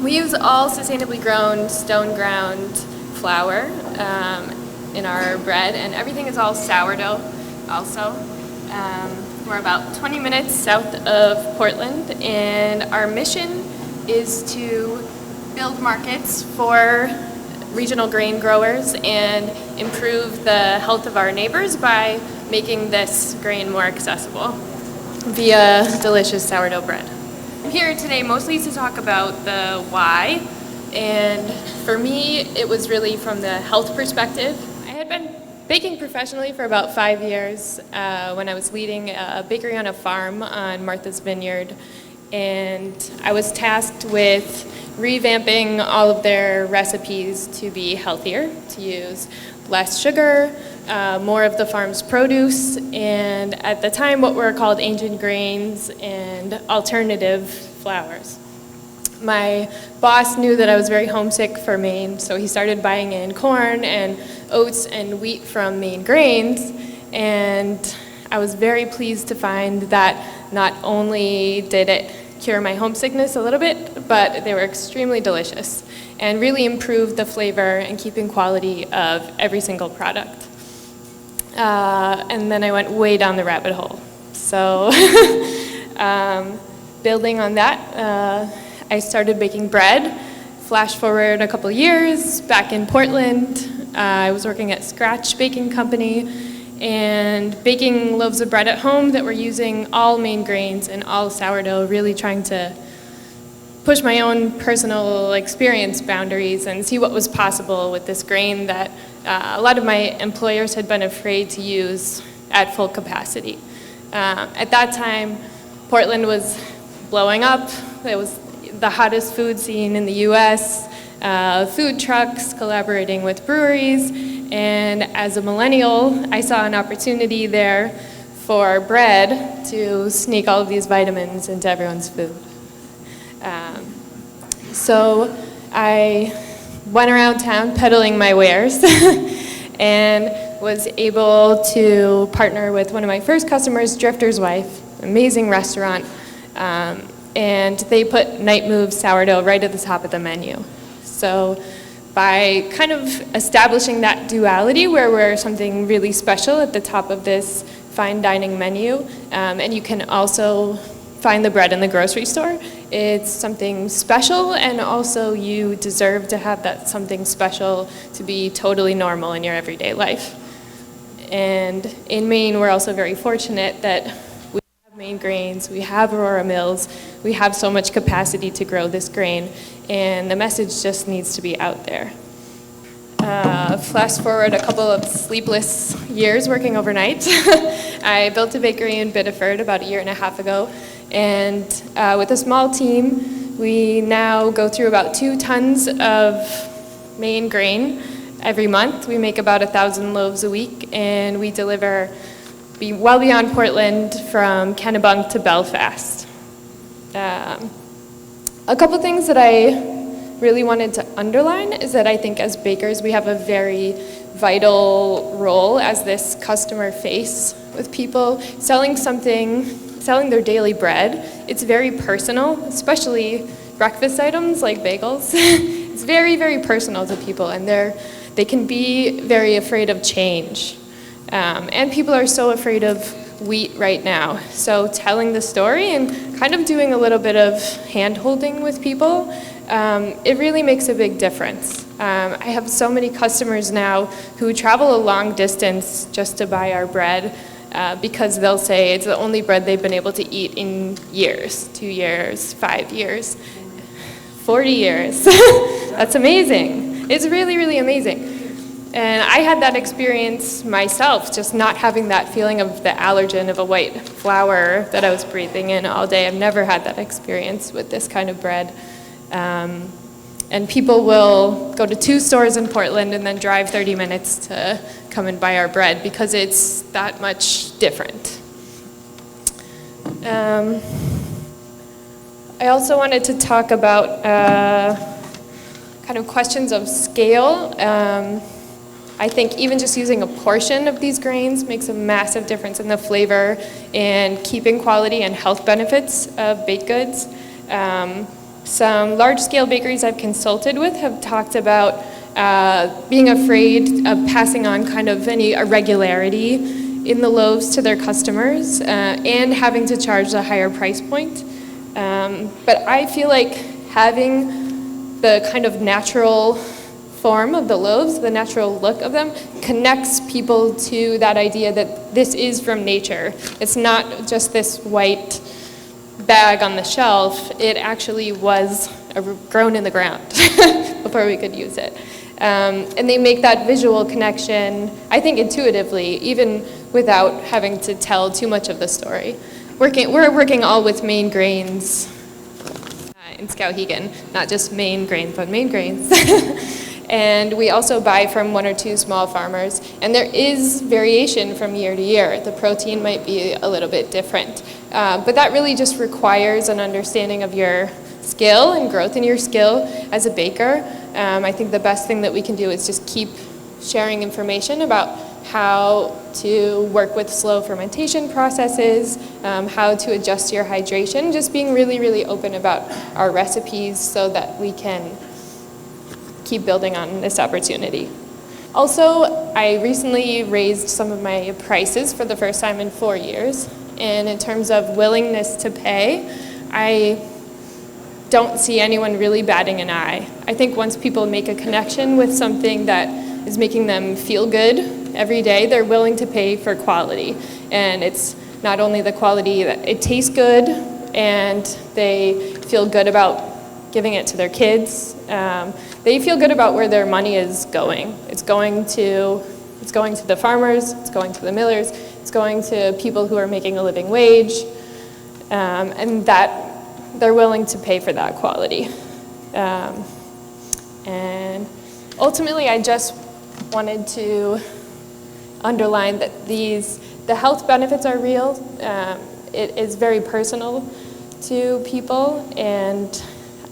We use all sustainably grown, stone ground flour in our bread, and everything is all sourdough also. We're about 20 minutes south of Portland, and our mission is to build markets for regional grain growers and improve the health of our neighbors by making this grain more accessible via delicious sourdough bread. I'm here today mostly to talk about the why, and for me it was really from the health perspective. I had been baking professionally for about 5 years when I was leading a bakery on a farm on Martha's Vineyard, and I was tasked with revamping all of their recipes to be healthier, to use less sugar, more of the farm's produce, and at the time what were called ancient grains and alternative flours. My boss knew that I was very homesick for Maine, so he started buying in corn and oats and wheat from Maine Grains, and I was very pleased to find that not only did it cure my homesickness a little bit, but they were extremely delicious and really improved the flavor and keeping quality of every single product. And then I went way down the rabbit hole. So building on that, I started baking bread. Flash forward a couple years, back in Portland, I was working at Scratch Baking Company and baking loaves of bread at home that were using all Maine grains and all sourdough, really trying to push my own personal experience boundaries and see what was possible with this grain that a lot of my employers had been afraid to use at full capacity. At that time, Portland was blowing up. It was the hottest food scene in the US, food trucks collaborating with breweries, and as a millennial, I saw an opportunity there for bread to sneak all of these vitamins into everyone's food. So I went around town peddling my wares and was able to partner with one of my first customers, Drifter's Wife, amazing restaurant, and they put Night Move sourdough right at the top of the menu. So by kind of establishing that duality where we're something really special at the top of this fine dining menu, and you can also find the bread in the grocery store, it's something special, and also you deserve to have that something special to be totally normal in your everyday life. And in Maine, we're also very fortunate that we have Maine Grains, we have Aurora Mills, we have so much capacity to grow this grain, and the message just needs to be out there. Flash forward a couple of sleepless years working overnight. I built a bakery in Biddeford about 1.5 years ago, and with a small team, we now go through about 2 tons of Maine grain every month. We make about 1,000 loaves a week, and we deliver well beyond Portland from Kennebunk to Belfast. A couple things that I really wanted to underline is that I think as bakers we have a very vital role as this customer face with people, selling their daily bread. It's very personal, especially breakfast items like bagels. It's very, very personal to people, and they can be very afraid of change. And people are so afraid of wheat right now. So telling the story and kind of doing a little bit of hand-holding with people, it really makes a big difference. I have so many customers now who travel a long distance just to buy our bread because they'll say it's the only bread they've been able to eat in years, 2 years, 5 years, 40 years. That's amazing. It's really, really amazing. And I had that experience myself, just not having that feeling of the allergen of a white flour that I was breathing in all day. I've never had that experience with this kind of bread. And people will go to 2 stores in Portland and then drive 30 minutes to come and buy our bread because it's that much different. I also wanted to talk about kind of questions of scale. I think even just using a portion of these grains makes a massive difference in the flavor and keeping quality and health benefits of baked goods. Some large-scale bakeries I've consulted with have talked about being afraid of passing on kind of any irregularity in the loaves to their customers and having to charge a higher price point. But I feel like having the kind of natural form of the loaves, the natural look of them, connects people to that idea that this is from nature. It's not just this white bag on the shelf. It actually was grown in the ground before we could use it. And they make that visual connection, I think intuitively, even without having to tell too much of the story. We're working all with Maine grains in Skowhegan, not just Maine grains, but Maine grains. And we also buy from 1 or 2 small farmers, and there is variation from year to year. The protein might be a little bit different, but that really just requires an understanding of your skill and growth in your skill as a baker. I think the best thing that we can do is just keep sharing information about how to work with slow fermentation processes, how to adjust your hydration, just being really, really open about our recipes so that we can keep building on this opportunity. Also, I recently raised some of my prices for the first time in 4 years, and in terms of willingness to pay, I don't see anyone really batting an eye. I think once people make a connection with something that is making them feel good every day, they're willing to pay for quality. And it's not only the quality that it tastes good, and they feel good about giving it to their kids. They feel good about where their money is going. It's going to the farmers, it's going to the millers, it's going to people who are making a living wage, and that they're willing to pay for that quality. And ultimately, I just wanted to underline that the health benefits are real. It is very personal to people, and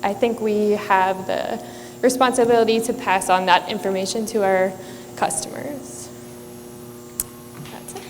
I think we have the responsibility to pass on that information to our customers. That's it.